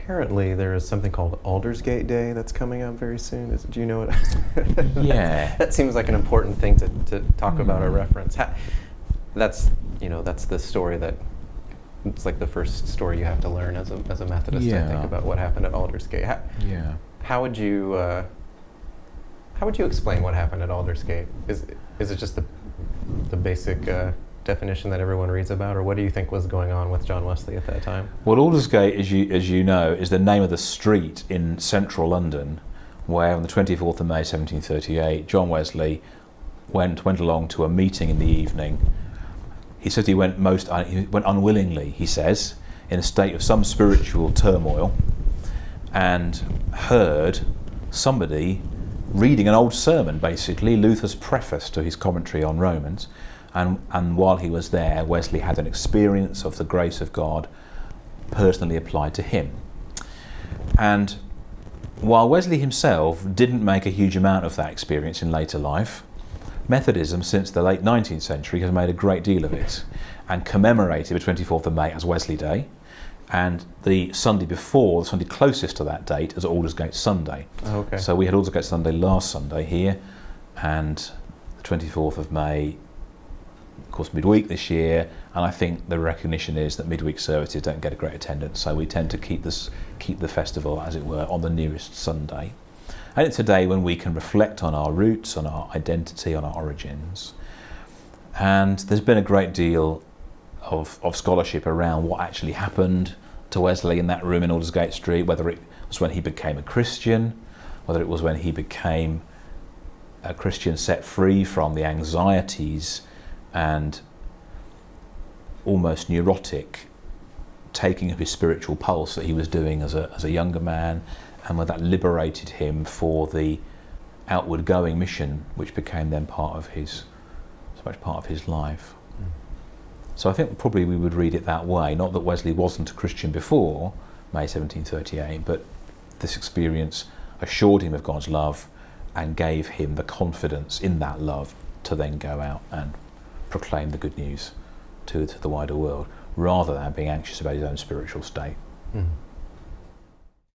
apparently there is something called Aldersgate Day that's coming up very soon. Do you know what? Yeah. That seems like an important thing to talk about or reference. That's the story that it's like the first story you have to learn as a Methodist. I think about what happened at Aldersgate. How would you explain what happened at Aldersgate? Is it just the basic definition that everyone reads about, or what do you think was going on with John Wesley at that time? Well, Aldersgate, as you know, is the name of the street in central London where on the 24th of May 1738 John Wesley went along to a meeting in the evening. He said he went unwillingly, he says, in a state of some spiritual turmoil, and heard somebody reading an old sermon, basically, Luther's preface to his commentary on Romans. And while he was there, Wesley had an experience of the grace of God personally applied to him. And while Wesley himself didn't make a huge amount of that experience in later life, Methodism since the late 19th century has made a great deal of it and commemorated the 24th of May as Wesley Day, and the Sunday before, the Sunday closest to that date, as Aldersgate Sunday. Oh, okay. So we had Aldersgate Sunday last Sunday here, and the 24th of May, of course, midweek this year, and I think the recognition is that midweek services don't get a great attendance, so we tend to keep the festival, as it were, on the nearest Sunday. And it's a day when we can reflect on our roots, on our identity, on our origins. And there's been a great deal of scholarship around what actually happened to Wesley in that room in Aldersgate Street, whether it was when he became a Christian, whether it was when he became a Christian set free from the anxieties and almost neurotic taking of his spiritual pulse that he was doing as a younger man, and whether that liberated him for the outward going mission which became then part of his life. So I think probably we would read it that way, not that Wesley wasn't a Christian before May 1738, but this experience assured him of God's love and gave him the confidence in that love to then go out and proclaim the good news to the wider world, rather than being anxious about his own spiritual state. Mm.